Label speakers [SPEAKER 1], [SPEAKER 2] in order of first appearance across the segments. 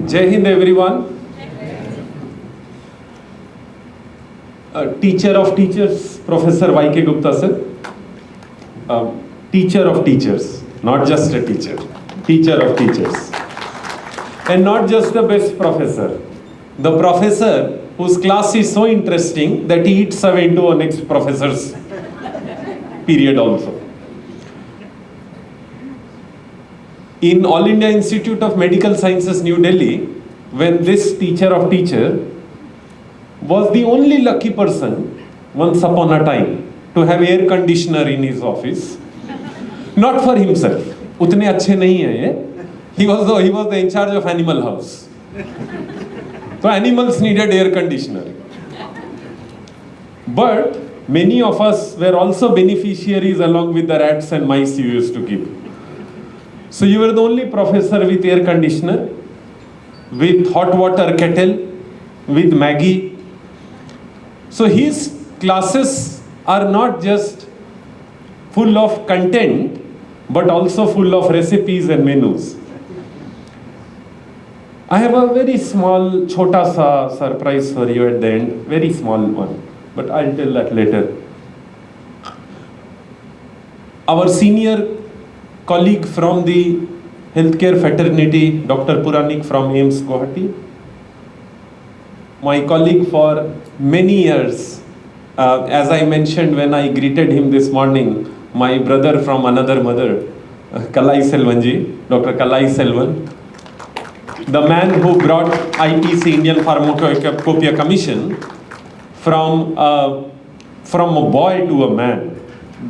[SPEAKER 1] Jai Hind everyone. Teacher of teachers, Professor Y.K. Gupta sir. Teacher of teachers, not just a teacher. Teacher of teachers. And not just the best professor. The professor whose class is so interesting that he eats away into a next professor's period also. In All India Institute of Medical Sciences, New Delhi, when this teacher of teacher was the only lucky person once upon a time to have air conditioner in his office, not for himself. Utne अच्छे नहीं हैं ये. He was the in charge of animal house. So animals needed air conditioner. But many of us were also beneficiaries along with the rats and mice you used to keep. So you were the only professor with air conditioner, with hot water kettle, with Maggie. So his classes are not just full of content, but also full of recipes and menus. I have a very small, chota sa surprise for you at the end, very small one, but I'll tell that later. Our senior colleague from the healthcare fraternity, Dr. Puranik from Amtz, Guwahati. My colleague for many years, as I mentioned when I greeted him this morning, my brother from another mother, Kalai Selvanji, Dr. Kalai Selvan, the man who brought IPC, Indian Pharmacovigilant Commission, from a boy to a man.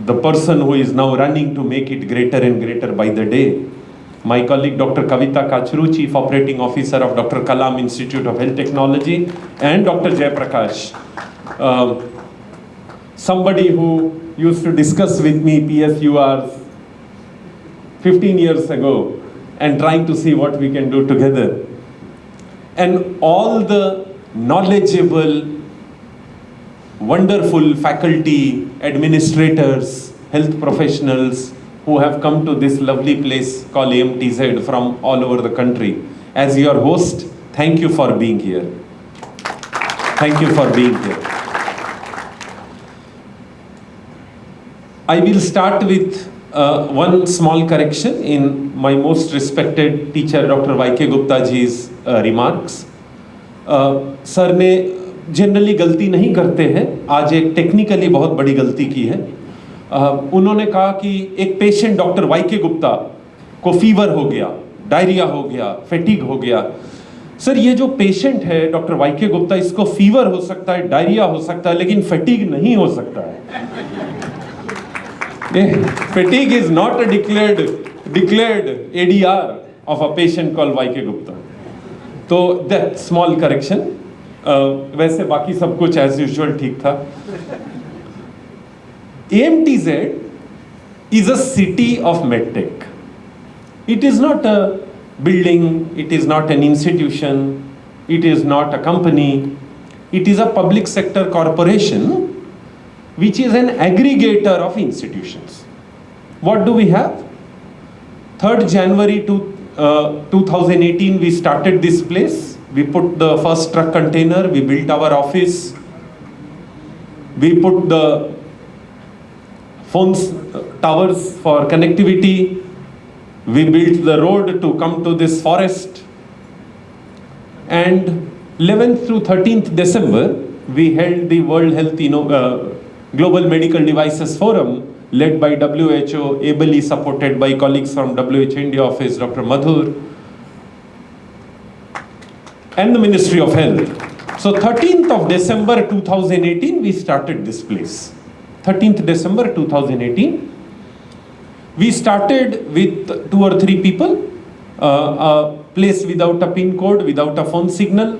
[SPEAKER 1] The person who is now running to make it greater and greater by the day. My colleague Dr. Kavita Kachru, Chief Operating Officer of Dr. Kalam Institute of Health Technology, and Dr. Jayaprakash, somebody who used to discuss with me PSURs 15 years ago and trying to see what we can do together. And all the knowledgeable, wonderful faculty, administrators, health professionals who have come to this lovely place called AMTZ from all over the country. As your host, thank you for being here. Thank you for being here. I will start with one small correction in my most respected teacher, Dr. Y.K. Gupta ji's remarks. Sir ने generally गलती नहीं करते हैं, आज एक technically बहुत बड़ी गलती की है. उन्होंने कहा कि एक पेशेंट डॉक्टर वाई.के. गुप्ता को फीवर हो गया, डायरिया हो गया, फैटिग हो गया. सर ये जो पेशेंट है डॉक्टर वाई.के. गुप्ता, इसको फीवर हो सकता है, डायरिया हो सकता है, लेकिन फैटिग नहीं हो सकता है. Fatigue is not a declared ADR of a patient called Y K. Gupta. तो दैट स्मॉल करेक्शन. वैसे बाकी सब कुछ एज यूजुअल ठीक था. AMTZ is a city of MedTech. It is not a building, it is not an institution, it is not a company, it is a public sector corporation which is an aggregator of institutions. What do we have? 3rd January 2018 we started this place. We put the first truck container, we built our office, we put the phones, towers for connectivity, we built the road to come to this forest, and 11th through 13th December, we held the World Health Global Medical Devices Forum, led by WHO, ably supported by colleagues from WHO India office, Dr. Madhur, and the Ministry of Health. So 13th of December 2018, we started this place. 13th December 2018. We started with 2 or 3 people, a place without a pin code, without a phone signal,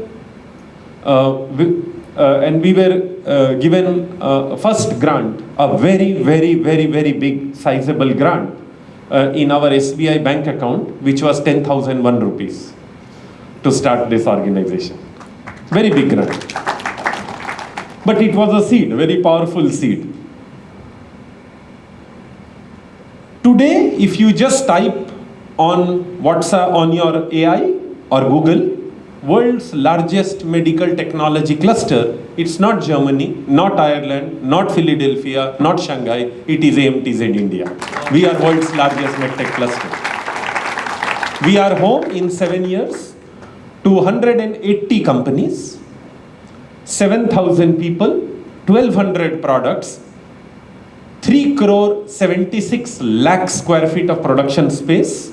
[SPEAKER 1] and we were given first grant, a very big sizable grant in our SBI bank account, which was 10,001 rupees to start this organization. Very big grant. But it was a seed, very powerful seed. Today, if you just type on WhatsApp, on your AI, or Google, world's largest medical technology cluster, it's not Germany, not Ireland, not Philadelphia, not Shanghai, it is AMTZ India. We are world's largest MedTech cluster. We are home in 7 years to 180 companies, 7,000 people, 1,200 products, 3 crore 76 lakh square feet of production space,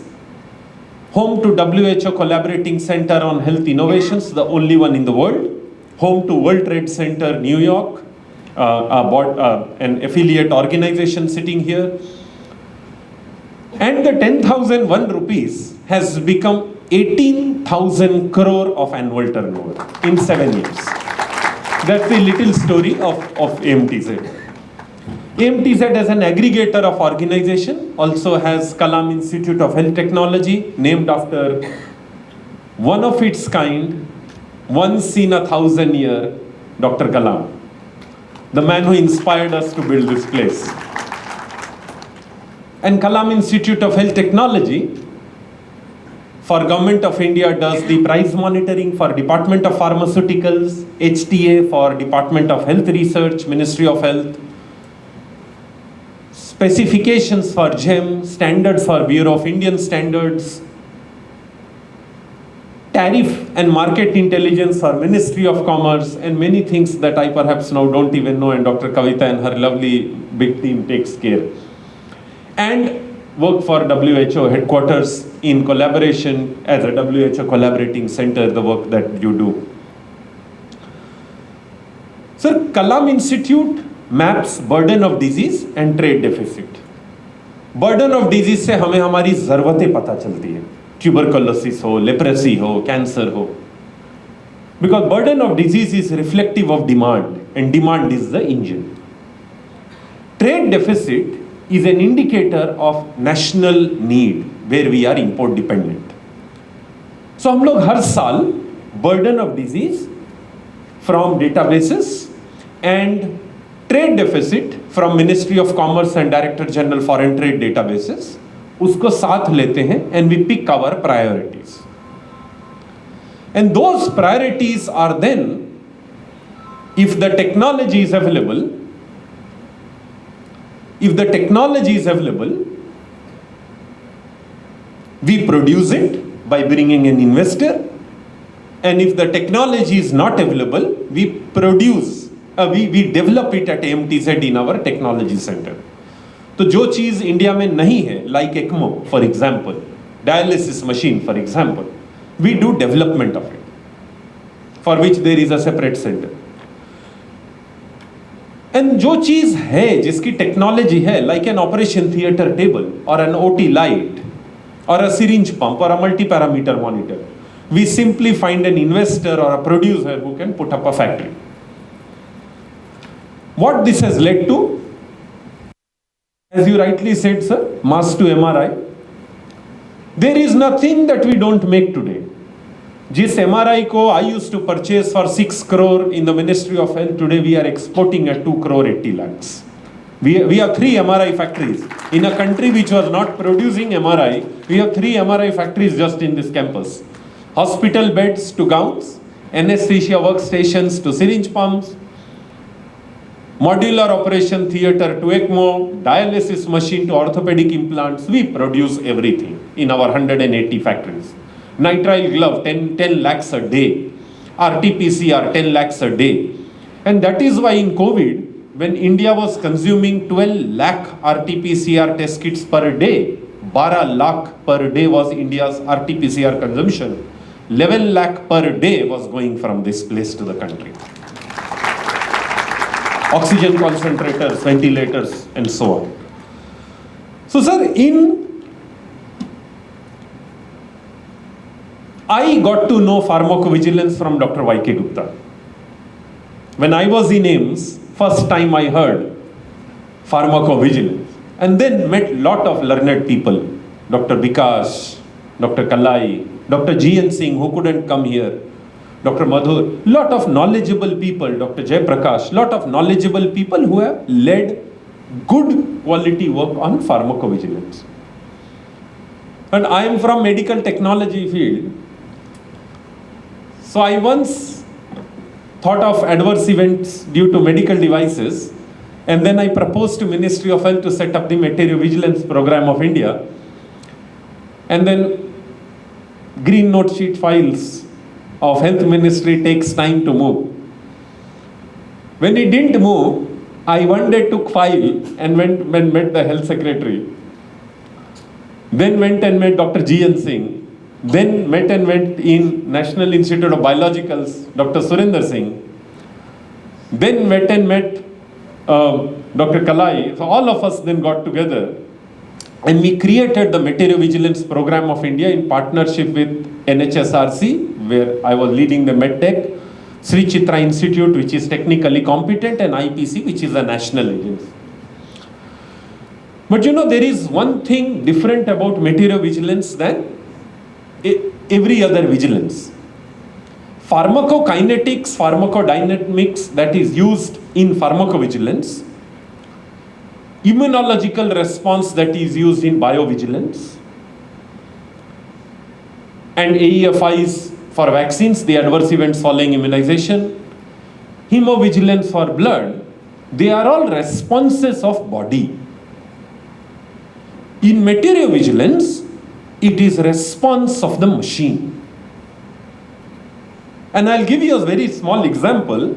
[SPEAKER 1] home to WHO Collaborating Center on Health Innovations, the only one in the world, home to World Trade Center, New York, an affiliate organization sitting here. And the 10,001 rupees has become 18,000 crore of annual turnover in 7 years. That's the little story of AMTZ. AMTZ as an aggregator of organization also has Kalam Institute of Health Technology, named after one of its kind, once in 1,000 year, Dr. Kalam, the man who inspired us to build this place. And Kalam Institute of Health Technology for Government of India does the price monitoring for Department of Pharmaceuticals, HTA for Department of Health Research, Ministry of Health, specifications for GEM, standards for Bureau of Indian Standards, tariff and market intelligence for Ministry of Commerce, and many things that I perhaps now don't even know, and Dr. Kavita and her lovely big team takes care. And work for WHO headquarters in collaboration as a WHO collaborating center, the work that you do. Sir, Kalam Institute maps burden of disease and trade deficit. Burden of disease से हमें हमारी ज़रूरतें पता चलती है, tuberculosis हो, leprosy हो, cancer हो. Because burden of disease is reflective of demand, and demand is the engine. Trade deficit is an indicator of national need, where we are import dependent. So हम लोग हर साल burden of disease from databases and trade deficit from Ministry of Commerce and Director General Foreign Trade databases, उसको साथ लेते हैं, and we pick our priorities. And those priorities are then, if the technology is available, we produce it by bringing an investor, and if the technology is not available, we develop it at AMTZ in our technology center. तो जो चीज़ India में नहीं है, like ECMO for example, dialysis machine for example, we do development of it, for which there is a separate center. And जो चीज़ है, जिसकी technology है, like an operation theater table or an OT light or a syringe pump or a multi-parameter monitor, we simply find an investor or a producer who can put up a factory. What this has led to, as you rightly said, sir, mass to MRI. There is nothing that we don't make today. जिस MRI को I used to purchase for 6 crore in the Ministry of Health, today we are exporting at 2 crore 80 lakhs. We have 3 MRI factories. In a country which was not producing MRI, we have 3 MRI factories just in this campus. Hospital beds to gowns, anesthesia workstations to syringe pumps, modular operation theater to ECMO, dialysis machine to orthopedic implants. We produce everything in our 180 factories. Nitrile glove, 10 lakhs a day. RT-PCR, 10 lakhs a day. And that is why in COVID, when India was consuming 12 lakh RT-PCR test kits per day, 12 lakh per day was India's RT-PCR consumption. 11 lakh per day was going from this place to the country. Oxygen concentrators, ventilators, and so on. So, sir, I got to know pharmacovigilance from Dr. Y.K. Gupta. When I was in AIIMS, first time I heard pharmacovigilance, and then met lot of learned people, Dr. Bikash, Dr. Kalai, Dr. G.N. Singh, who couldn't come here, Dr. Madhur, lot of knowledgeable people, Dr. Jay Prakash, lot of knowledgeable people who have led good quality work on pharmacovigilance. And I am from medical technology field. So I once thought of adverse events due to medical devices, and then I proposed to Ministry of Health to set up the Materiovigilance Programme of India. And then green note sheet files of Health Ministry takes time to move. When it didn't move, I one day took file and went and met the Health Secretary. Then went and met Dr. G.N. Singh. Then met in National Institute of Biologicals, Dr. Surinder Singh. Then met Dr. Kalai. So all of us then got together and we created the Materiovigilance Programme of India in partnership with NHSRC, where I was leading the MedTech, Sri Chitra Institute, which is technically competent, and IPC, which is a national agency. But there is one thing different about materiovigilance than every other vigilance. Pharmacokinetics, pharmacodynamics that is used in pharmacovigilance, immunological response that is used in biovigilance, and AEFIs for vaccines, the adverse events following immunization, hemovigilance for blood, they are all responses of body. In materiovigilance, it is response of the machine. And I'll give you a very small example.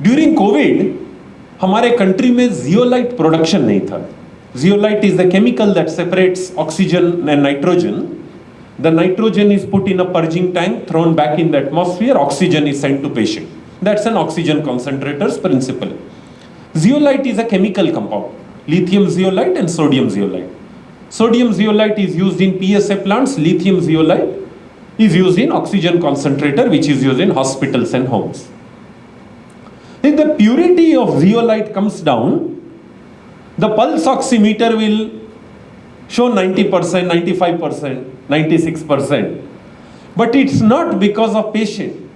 [SPEAKER 1] During COVID, हमारे country में zeolite production नहीं था. Zeolite is the chemical that separates oxygen and nitrogen. The nitrogen is put in a purging tank, thrown back in the atmosphere, oxygen is sent to patient. That's an oxygen concentrator's principle. Zeolite is a chemical compound. Lithium zeolite and sodium zeolite. Sodium zeolite is used in PSA plants, lithium zeolite is used in oxygen concentrator, which is used in hospitals and homes. If the purity of zeolite comes down, the pulse oximeter will show 90%, 95%, 96%. But it's not because of patient.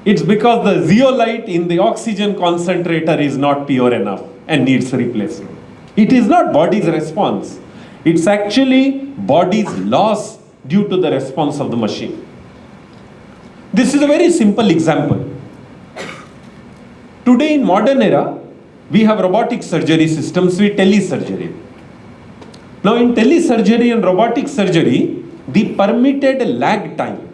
[SPEAKER 1] It's because the zeolite in the oxygen concentrator is not pure enough and needs replacement. It is not body's response. It's actually body's loss due to the response of the machine. This is a very simple example. Today in modern era, we have robotic surgery systems with telesurgery. Now in telesurgery and robotic surgery, the permitted lag time,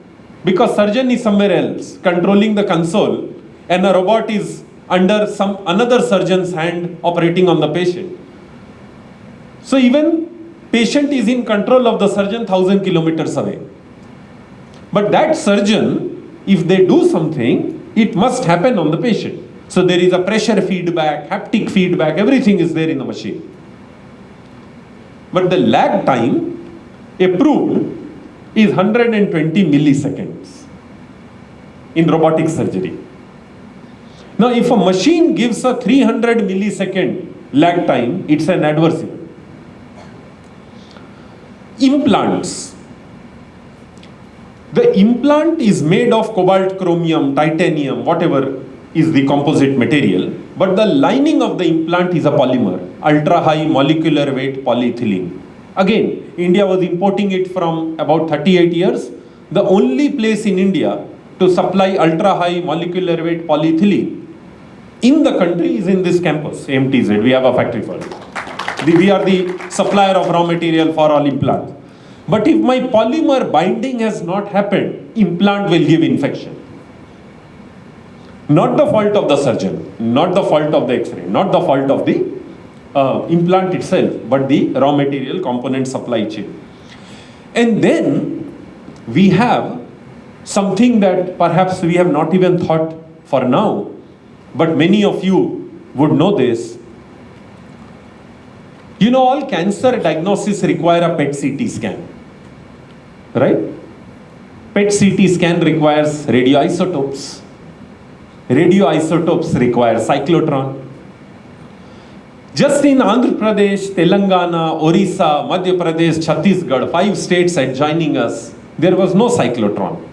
[SPEAKER 1] because surgeon is somewhere else controlling the console and a robot is under another surgeon's hand operating on the patient. So even patient is in control of the surgeon 1,000 kilometers away. But that surgeon, if they do something, it must happen on the patient. So there is a pressure feedback, haptic feedback, everything is there in the machine. But the lag time approved is 120 milliseconds in robotic surgery. Now if a machine gives a 300 millisecond lag time, it's an adverse event. Implants. The implant is made of cobalt, chromium, titanium, whatever is the composite material, but the lining of the implant is a polymer, ultra high molecular weight polyethylene. Again, India was importing it from about 38 years. The only place in India to supply ultra high molecular weight polyethylene in the country is in this campus, MTZ. We have a factory for it. We are the supplier of raw material for all implants. But if my polymer binding has not happened, implant will give infection. Not the fault of the surgeon, not the fault of the X-ray, not the fault of the implant itself, but the raw material component supply chain. And then we have something that perhaps we have not even thought for now, but many of you would know this. You know, all cancer diagnosis require a PET CT scan, right? PET CT scan requires radioisotopes. Radioisotopes require cyclotron. Just in Andhra Pradesh, Telangana, Orissa, Madhya Pradesh, Chhattisgarh, 5 states adjoining us, there was no cyclotron.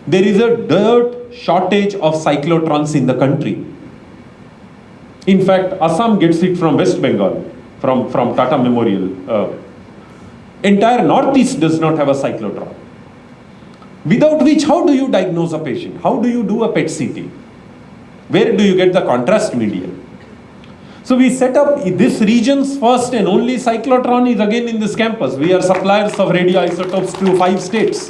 [SPEAKER 1] There is a dirt shortage of cyclotrons in the country. In fact, Assam gets it from West Bengal, from Tata Memorial. Entire Northeast does not have a cyclotron. Without which, how do you diagnose a patient? How do you do a PET CT? Where do you get the contrast media? So we set up this region's first and only cyclotron is again in this campus. We are suppliers of radioisotopes to 5 states.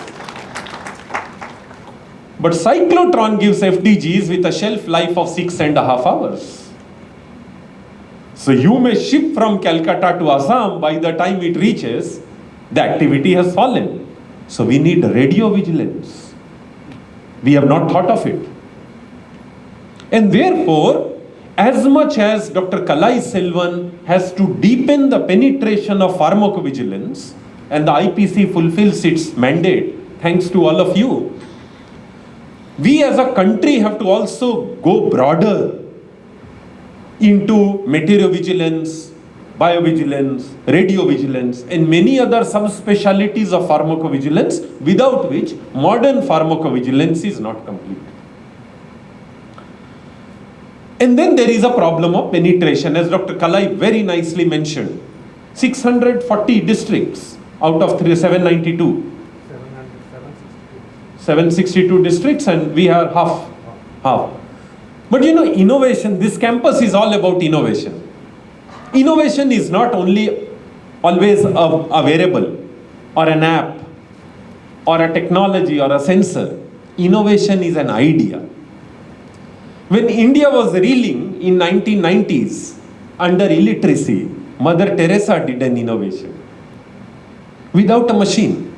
[SPEAKER 1] But cyclotron gives FDGs with a shelf life of 6.5 hours. So you may ship from Calcutta to Assam, by the time it reaches, the activity has fallen. So we need radio vigilance. We have not thought of it. And therefore, as much as Dr. Kalai Selvan has to deepen the penetration of pharmacovigilance, and the IPC fulfills its mandate, thanks to all of you, we as a country have to also go broader into materiovigilance, biovigilance, radiovigilance, and many other subspecialties of pharmacovigilance, without which modern pharmacovigilance is not complete. And then there is a problem of penetration, as Dr. Kalai very nicely mentioned. 640 districts out of 792. 762 districts, and we are half. But you know, innovation, this campus is all about innovation. Innovation is not only always a wearable or an app or a technology or a sensor. Innovation is an idea. When India was reeling in 1990s under illiteracy, Mother Teresa did an innovation. Without a machine.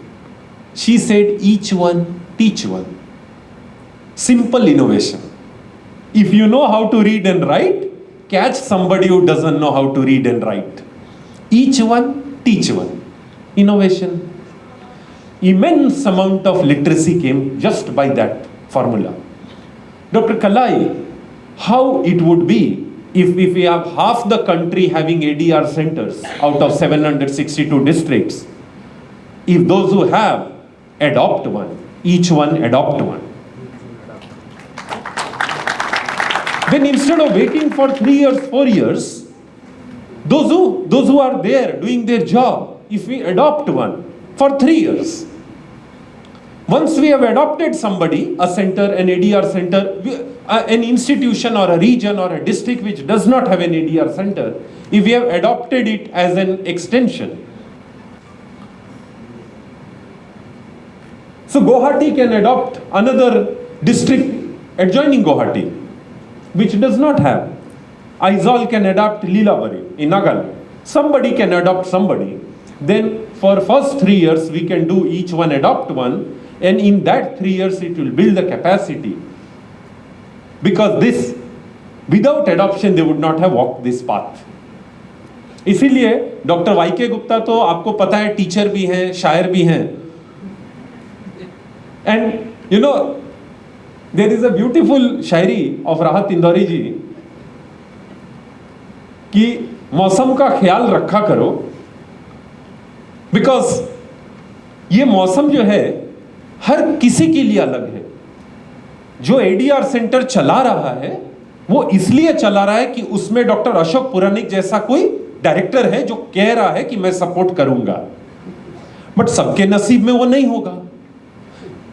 [SPEAKER 1] She said, each one, teach one. Simple innovation. If you know how to read and write, catch somebody who doesn't know how to read and write. Each one, teach one. Innovation. Immense amount of literacy came just by that formula. Dr. Kalai, how it would be if we have half the country having ADR centers out of 762 districts, if those who have adopt one, each one adopt one. Then instead of waiting for 3 years, 4 years, those who are there doing their job, if we adopt one for 3 years, once we have adopted somebody, a center, an ADR center, an institution or a region or a district which does not have an ADR center, if we have adopted it as an extension. So Guwahati can adopt another district adjoining Guwahati, which does not have. Aizawl can adopt Lilabari in Nagaland. Somebody can adopt somebody. Then for first 3 years, we can do each one adopt one. And in that 3 years, it will build the capacity. Because this, without adoption, they would not have walked this path. इसीलिए doctor वाईके Gupta तो आपको पता है teacher भी हैं, शायर भी हैं. And you know, there is a beautiful Shayari of राहत इंदौरी जी कि मौसम का ख्याल रखा करो, because ये मौसम जो है हर किसी के लिए अलग है. जो एडीआर सेंटर चला रहा है वो इसलिए चला रहा है कि उसमें डॉक्टर अशोक पुराणिक जैसा कोई डायरेक्टर है जो कह रहा है कि मैं सपोर्ट करूंगा, बट सबके नसीब में वो नहीं होगा.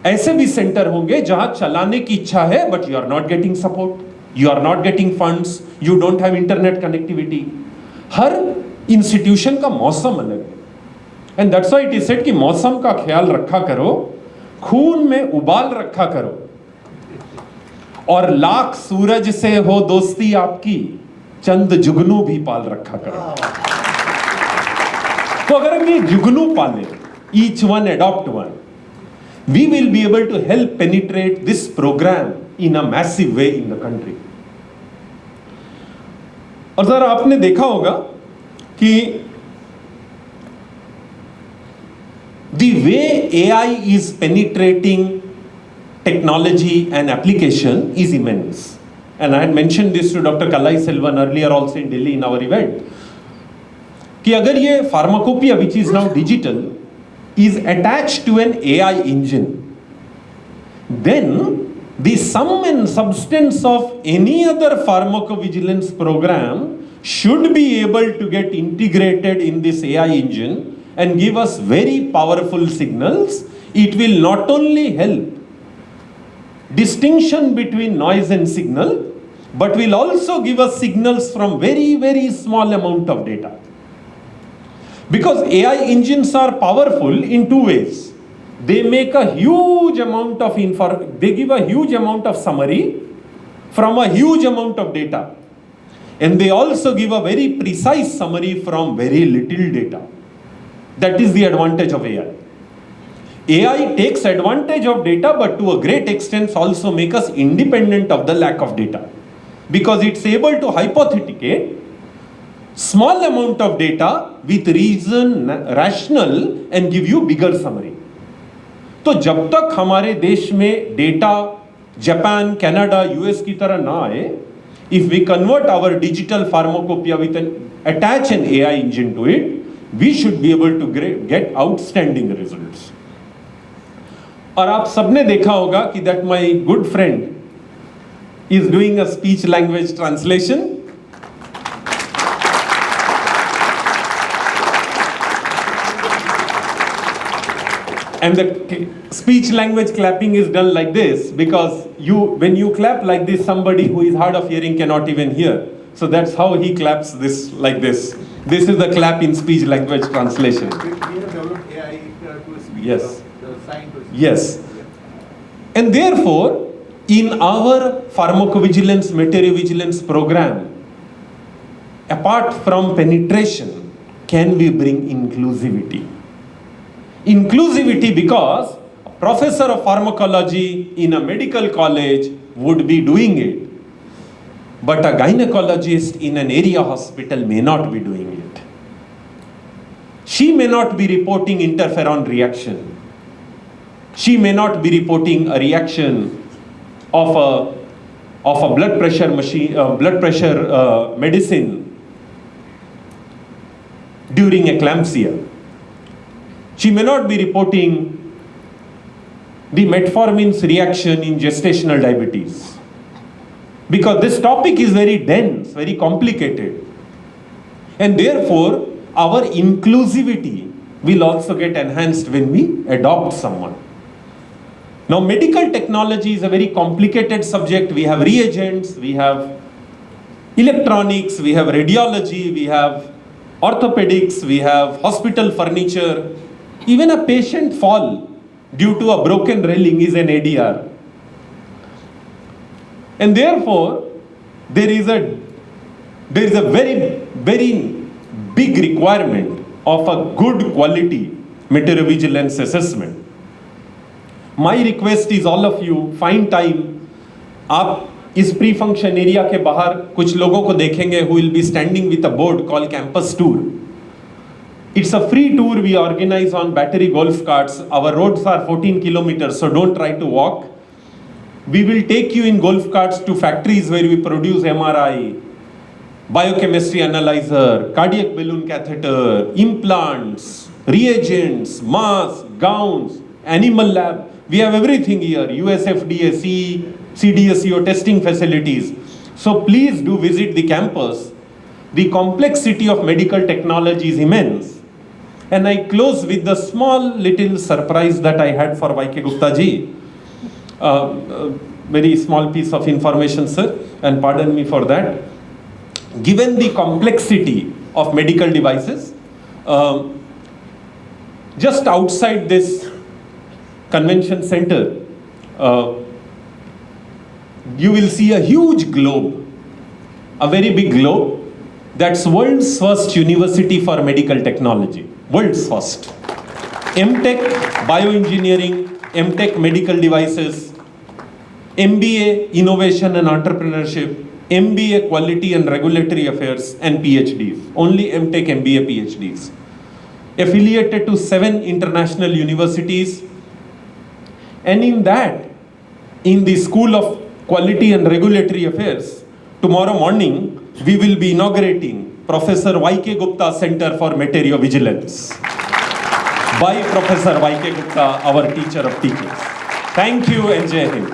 [SPEAKER 1] ऐसे भी सेंटर होंगे जहां चलाने की इच्छा है but you are not getting support, you are not getting funds, you don't have internet connectivity. हर इंस्टीट्यूशन का मौसम अलग है. And that's why it is said कि मौसम का ख्याल रखा करो, खून में उबाल रखा करो, और लाख सूरज से हो दोस्ती आपकी, चंद जुगनू भी पाल रखा करो. तो अगर हम ये जुगनू पाले, each one adopt one, we will be able to help penetrate this program in a massive way in the country. और जरा आपने देखा होगा कि the way AI is penetrating technology and application is immense. And I had mentioned this to Dr. Kalai Selvan earlier also in Delhi in our event, कि अगर ये pharmacopoeia which is now digital is attached to an AI engine, then the sum and substance of any other pharmacovigilance program should be able to get integrated in this AI engine and give us very powerful signals. It will not only help distinction between noise and signal, but will also give us signals from very small amount of data. Because AI engines are powerful in two ways. They make a huge amount of they give a huge amount of summary from a huge amount of data. And they also give a very precise summary from very little data. That is the advantage of AI. AI takes advantage of data, but to a great extent also make us independent of the lack of data. Because it's able to hypothecate small amount of data with reason, rational, and give you bigger summary. तो जब तक हमारे देश में data Japan, Canada, US की तरह ना आए, if we convert our digital pharmacopoeia with attach an AI engine to it, we should be able to get outstanding results. और आप सबने देखा होगा कि that my good friend is doing a speech language translation. And the speech language clapping is done like this because when you clap like this, somebody who is hard of hearing cannot even hear. So that's how he claps this like this. This is the clap in speech language translation.
[SPEAKER 2] We have developed AI to speak
[SPEAKER 1] yes.
[SPEAKER 2] the sign to speak.
[SPEAKER 1] Yes. And therefore, in our pharmacovigilance, materiovigilance program, apart from penetration, can we bring inclusivity? Inclusivity because a professor of pharmacology in a medical college would be doing it, but a gynecologist in an area hospital may not be doing it. She may not be reporting interferon reaction. She may not be reporting a reaction of a blood pressure medicine during eclampsia. She may not be reporting the metformin's reaction in gestational diabetes. Because this topic is very dense, very complicated. And therefore, our inclusivity will also get enhanced when we adopt someone. Now, medical technology is a very complicated subject. We have reagents, we have electronics, we have radiology, we have orthopedics, we have hospital furniture. Even a patient fall due to a broken railing is an ADR. And therefore, there is a very big requirement of a good quality materiovigilance assessment. My request is all of you, find time. आप इस pre function area के बाहर कुछ लोगों को देखेंगे who will be standing with a board called campus tour. It's a free tour we organize on battery golf carts. Our roads are 14 kilometers, so don't try to walk. We will take you in golf carts to factories where we produce MRI, biochemistry analyzer, cardiac balloon catheter, implants, reagents, masks, gowns, animal lab. We have everything here, USFDA, CDSCO testing facilities. So please do visit the campus. The complexity of medical technology is immense. And I close with the small little surprise that I had for YK Gupta ji. Very small piece of information, sir, and pardon me for that. Given the complexity of medical devices, just outside this convention center, you will see a huge globe, a very big globe. That's world's first university for medical technology. World's first. MTech bioengineering, MTech medical devices, MBA innovation and entrepreneurship, MBA quality and regulatory affairs, and PhDs. Only MTech, MBA, PhDs. Affiliated to 7 international universities. And in that, in the School of Quality and Regulatory Affairs, tomorrow morning, we will be inaugurating Professor YK Gupta Center for Materiovigilance by Professor YK Gupta, our teacher of teachers. Thank you and Jai Hind.